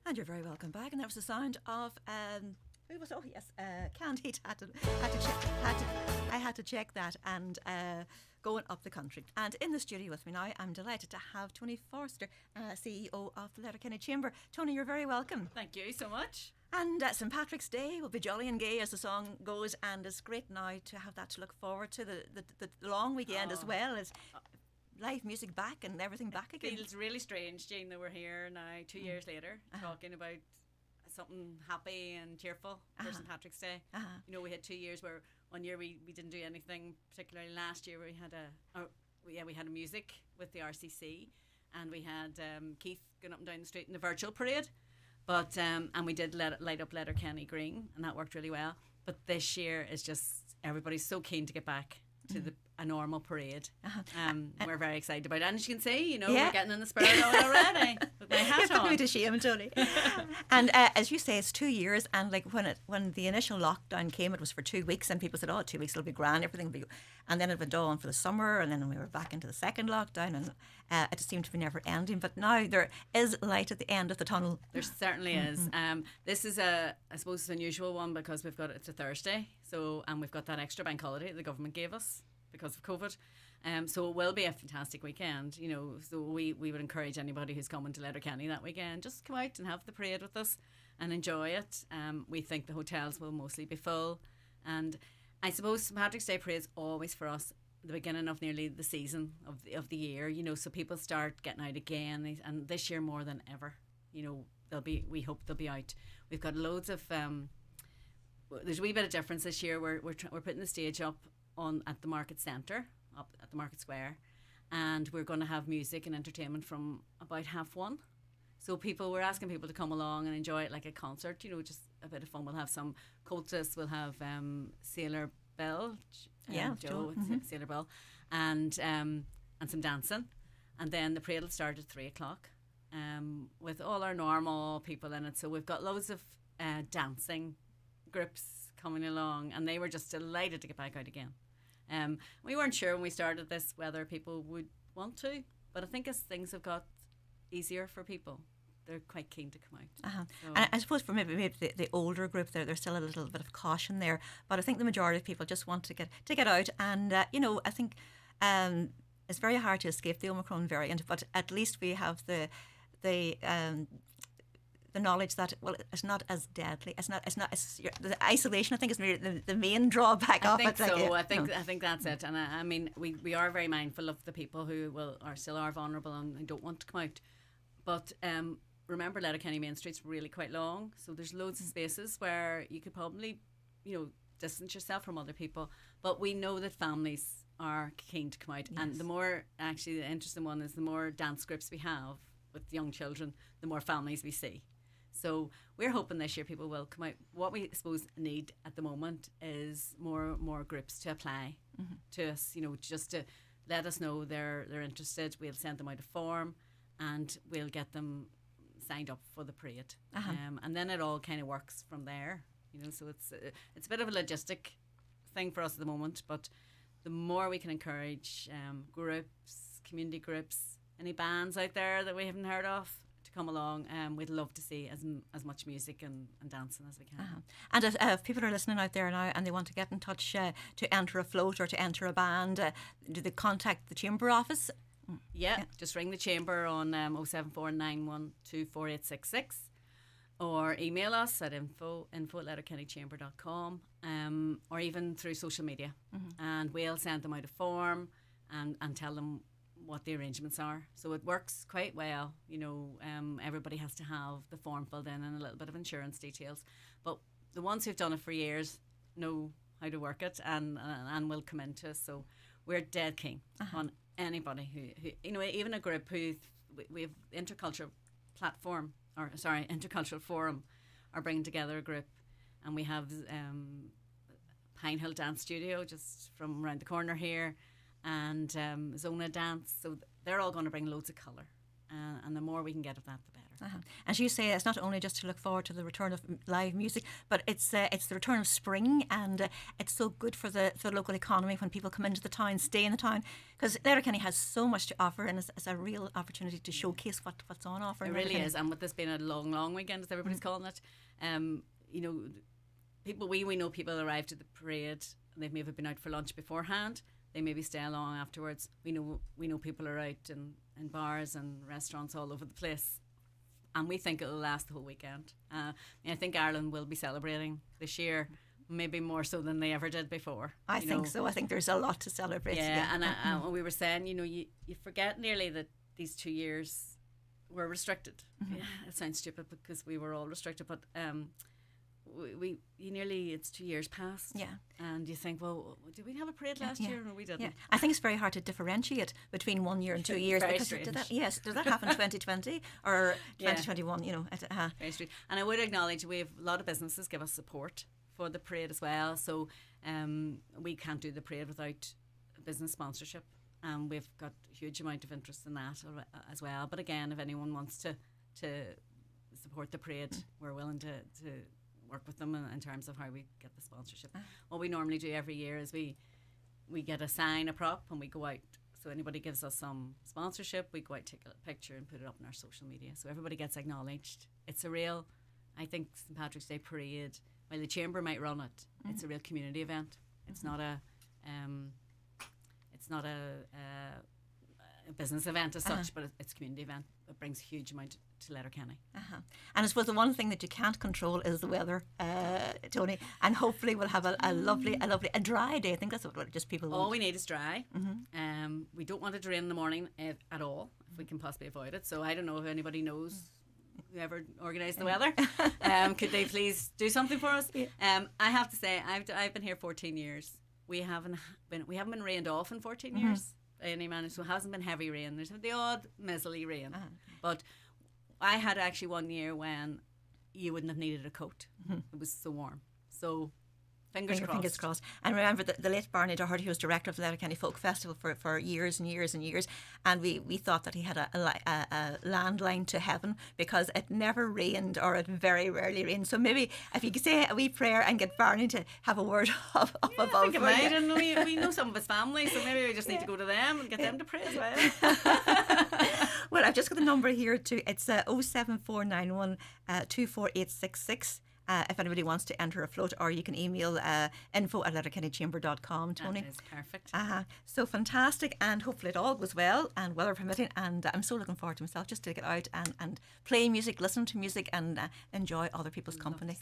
And you're very welcome back. And that was the sound of who was? Oh yes, Candide. I had to check that and going up the country. And in the studio with me now, I'm delighted to have Toni Forresterb, CEO of the Letterkenny Chamber. Toni, you're very welcome. Thank you so much. And St Patrick's Day will be jolly and gay as the song goes, and it's great now to have that to look forward to the long weekend as well as live music back and everything back again. It feels really strange, Jane, that we're here now 2 years later talking about something happy and cheerful for St Patrick's Day. You know, we had 2 years where 1 year we didn't do anything, particularly last year we had a music with the RCC, and we had Keith going up and down the street in the virtual parade, but and we did light up Letterkenny Green, and that worked really well. But this year is just everybody's so keen to get back to a normal parade. We're very excited about it. And as you can see, you know, we're getting in the spirit of it already. With my hat on. Put me to shame, Toni. And as you say, it's 2 years. And like when the initial lockdown came, it was for 2 weeks, and people said, "Oh, 2 weeks will be grand, everything will be." And then it went on for the summer, and then we were back into the second lockdown, and it just seemed to be never ending. But now there is light at the end of the tunnel. There certainly is. This is I suppose, an unusual one because it's a Thursday, and we've got that extra bank holiday the government gave us because of COVID. So it will be a fantastic weekend, you know. So we would encourage anybody who's coming to Letterkenny that weekend, just come out and have the parade with us and enjoy it. We think the hotels will mostly be full, and I suppose St Patrick's Day parade is always for us the beginning of nearly the season of the year, you know. So people start getting out again, and this year more than ever, you know, we hope they'll be out. We've got loads of there's a wee bit of difference this year. We're putting the stage up at the market centre, up at the market square, and we're going to have music and entertainment from about 1:30. So we're asking people to come along and enjoy it like a concert, you know, just a bit of fun. We'll have some cultists, we'll have Sailor Bell, Joe, Sailor Bell, and some dancing, and then the parade will start at 3:00 with all our normal people in it. So we've got loads of dancing groups coming along, and they were just delighted to get back out again. We weren't sure when we started this whether people would want to, but I think as things have got easier for people, they're quite keen to come out. So. And I suppose for maybe the older group, there's still a little bit of caution there, but I think the majority of people just want to get out, and you know, I think it's very hard to escape the Omicron variant, but at least we have the knowledge that, well, it's not as deadly. It's not the isolation, I think, is really the main drawback of it. I think that's it. And I mean, we are very mindful of the people who are still vulnerable and don't want to come out. But remember, Letterkenny Main Street's really quite long, so there's loads of spaces where you could probably, you know, distance yourself from other people. But we know that families are keen to come out, and the interesting one is the more dance groups we have with young children, the more families we see. So we're hoping this year people will come out. What we suppose need at the moment is more groups to apply to us, you know, just to let us know they're interested. We'll send them out a form, and we'll get them signed up for the parade. And then it all kind of works from there, you know. So it's a bit of a logistic thing for us at the moment, but the more we can encourage groups, community groups, any bands out there that we haven't heard of, to come along, we'd love to see as much music and dancing as we can. And if people are listening out there now and they want to get in touch to enter a float or to enter a band, do they contact the Chamber office? Yeah, just ring the Chamber on 07491248866, or email us at info@letterkennychamber.com, or even through social media, and we'll send them out a form and tell them what the arrangements are. So it works quite well, you know. Everybody has to have the form filled in and a little bit of insurance details, but the ones who've done it for years know how to work it and will come into us. So we're dead keen on anybody who, you know, even a group who we have intercultural forum are bringing together a group, and we have Pine Hill Dance Studio just from around the corner here, and Zona Dance. So they're all going to bring loads of colour and the more we can get of that, the better. As you say, it's not only just to look forward to the return of live music, but it's the return of spring, and it's so good for the local economy when people come into the town, stay in the town, because Letterkenny has so much to offer, and it's a real opportunity to showcase what's on offer. It really is, and with this being a long weekend, as everybody's calling it, you know, we know people arrived at the parade, and they've maybe been out for lunch beforehand. They maybe stay along afterwards. We know people are out in bars and restaurants all over the place. And we think it'll last the whole weekend. I think Ireland will be celebrating this year, maybe more so than they ever did before. I think so. I think there's a lot to celebrate. Yeah, and we were saying, you know, you forget nearly that these 2 years were restricted. Yeah, it sounds stupid because we were all restricted, but it's 2 years past. Yeah. And you think, well, did we have a parade last year? No, we didn't. Yeah. I think it's very hard to differentiate between 1 year and 2 years. Very because strange. did that happen 2020 or 2021? You know, very strange. And I would acknowledge we have a lot of businesses give us support for the parade as well. So we can't do the parade without business sponsorship. We've got a huge amount of interest in that as well. But again, if anyone wants to support the parade, we're willing to work with them in terms of how we get the sponsorship. What we normally do every year is we get a sign, a prop, and we go out. So anybody gives us some sponsorship, we go out, take a picture and put it up on our social media. So everybody gets acknowledged. It's a real, I think, St Patrick's Day parade, while the Chamber might run it, it's a real community event. It's not a business event as such, but it's a community event that brings a huge amount to Letterkenny. And I suppose the one thing that you can't control is the weather, Toni, and hopefully we'll have a lovely dry day. I think that's what just people want. All we need is dry. We don't want it to rain in the morning at all, if we can possibly avoid it. So I don't know if anybody knows whoever organised the weather. Could they please do something for us? I have to say, I've been here 14 years. We haven't been rained off in 14 years by any manner, so it hasn't been heavy rain. There's the odd mizzly rain, but I had actually 1 year when you wouldn't have needed a coat. It was so warm. So fingers crossed. And remember the late Barney Doherty, who was director of the Letterkenny Folk Festival for years and years and years, and we thought that he had a landline to heaven because it never rained, or it very rarely rained. So maybe if you could say a wee prayer and get Barney to have a word up above. I think it might, and we know some of his family, so maybe we just need to go to them and get them to pray as well. Well, I've just got the number here too. It's 07491 24866. If anybody wants to enter a float, or you can email info@letterkennychamber.com, Toni. That is perfect. So fantastic, and hopefully it all goes well, and weather permitting, and I'm so looking forward to myself just to get out and play music, listen to music, and enjoy other people's company.